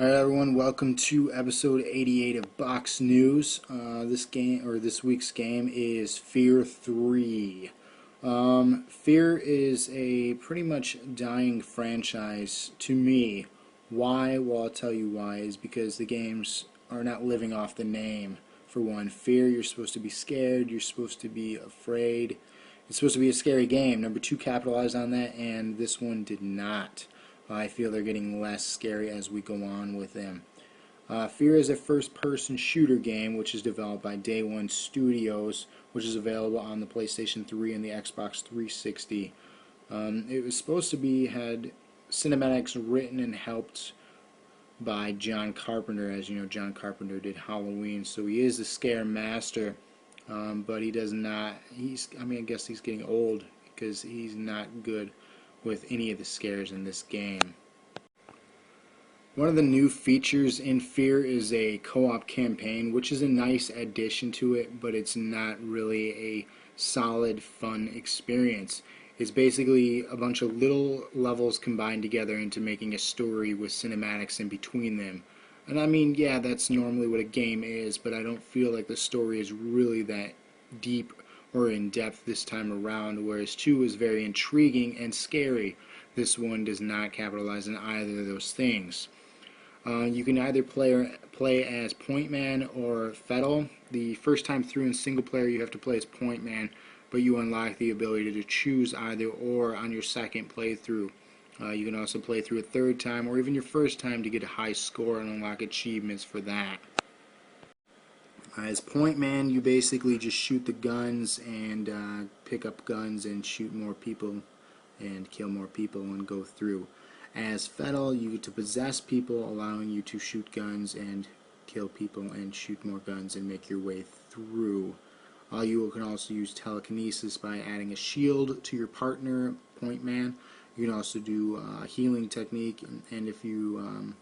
Alright everyone, welcome to episode 88 of Box News. This week's game is Fear 3. Fear is a pretty much dying franchise to me. Why? Well, I'll tell you why. Is because the games are not living off the name. For one, Fear, you're supposed to be scared, you're supposed to be afraid. It's supposed to be a scary game. Number 2 capitalized on that, and this one did not. I feel they're getting less scary as we go on with them. Fear is a first-person shooter game which is developed by Day One Studios, which is available on the PlayStation 3 and the Xbox 360. It was supposed to be had cinematics written and helped by John Carpenter. As you know, John Carpenter did Halloween, so he is the scare master. But he does not. I guess he's getting old because he's not good with any of the scares in this game. One of the new features in Fear is a co-op campaign, which is a nice addition to it, but it's not really a solid, fun experience. It's basically a bunch of little levels combined together into making a story with cinematics in between them. And I mean, yeah, that's normally what a game is, but I don't feel like the story is really that deep or in depth this time around, whereas 2 is very intriguing and scary. This one does not capitalize on either of those things. You can either play as Point Man or Fettel. The first time through in single player you have to play as Point Man, but you unlock the ability to choose either or on your second playthrough. You can also play through a third time or even your first time to get a high score and unlock achievements for that. As Point Man, you basically just shoot the guns and pick up guns and shoot more people and kill more people and go through. As Fettel, you get to possess people, allowing you to shoot guns and kill people and shoot more guns and make your way through. You can also use telekinesis by adding a shield to your partner, Point Man. You can also do a healing technique, and if you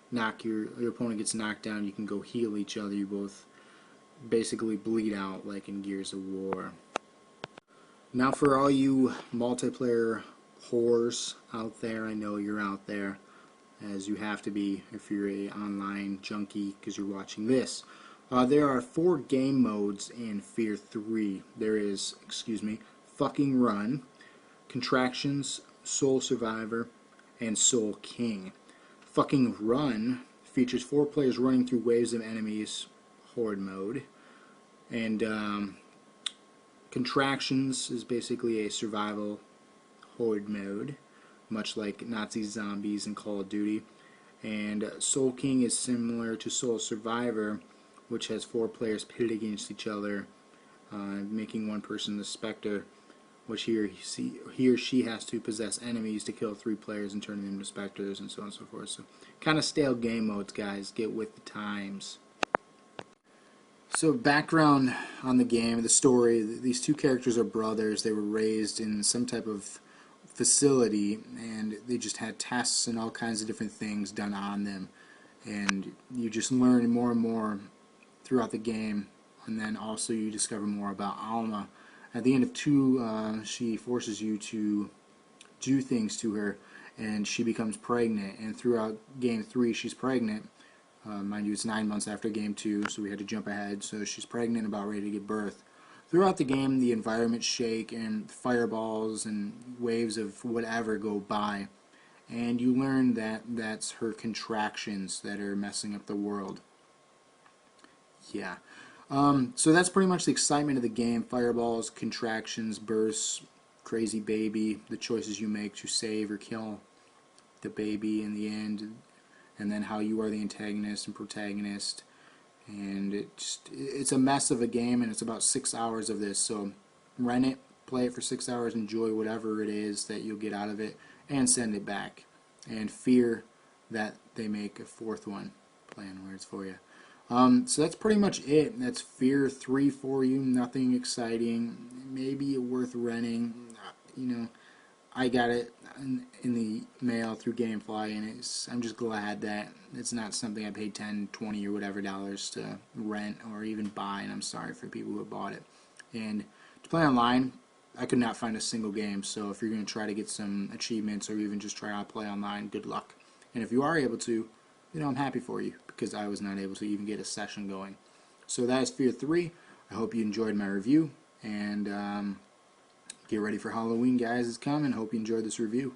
knock your opponent gets knocked down, you can go heal each other. You both basically bleed out like in Gears of War. Now for all you multiplayer whores out there, I know you're out there, as you have to be if you're a online junkie because you're watching this. There are 4 game modes in Fear 3. There is, Fucking Run, Contractions, Soul Survivor, and Soul King. Fucking Run features 4 players running through waves of enemies, horde mode, and Contractions is basically a survival horde mode, much like Nazi zombies in Call of Duty. And Soul King is similar to Soul Survivor, which has 4 players pitted against each other, making one person the Spectre, which he or she has to possess enemies to kill 3 players and turn them into Spectres, and so on and so forth. So, kind of stale game modes, guys. Get with the times. So, background on the game, the story. These 2 characters are brothers. They were raised in some type of facility, and they just had tests and all kinds of different things done on them. And you just learn more and more throughout the game, and then also you discover more about Alma. At the end of 2, she forces you to do things to her, and she becomes pregnant. And throughout Game 3, she's pregnant. Mind you, it's 9 months after Game 2, so we had to jump ahead. So she's pregnant, about ready to give birth. Throughout the game, the environments shake, and fireballs and waves of whatever go by. And you learn that that's her contractions that are messing up the world. Yeah. So that's pretty much the excitement of the game. Fireballs, contractions, bursts, crazy baby, the choices you make to save or kill the baby in the end, and then how you are the antagonist and protagonist. And it's a mess of a game, and it's about 6 hours of this. So rent it, play it for 6 hours, enjoy whatever it is that you'll get out of it, and send it back. And fear that they make a 4th one. Playing words for you. So that's pretty much it. That's Fear 3 for you. Nothing exciting. Maybe worth renting. I got it in the mail through GameFly, and I'm just glad that it's not something I paid $10, $20, or whatever dollars to rent or even buy, and I'm sorry for people who have bought it. And to play online, I could not find a single game, so if you're going to try to get some achievements or even just try out play online, good luck. And if you are able to, you know, I'm happy for you because I was not able to even get a session going. So that is Fear 3. I hope you enjoyed my review, and get ready for Halloween, guys. It's coming. Hope you enjoyed this review.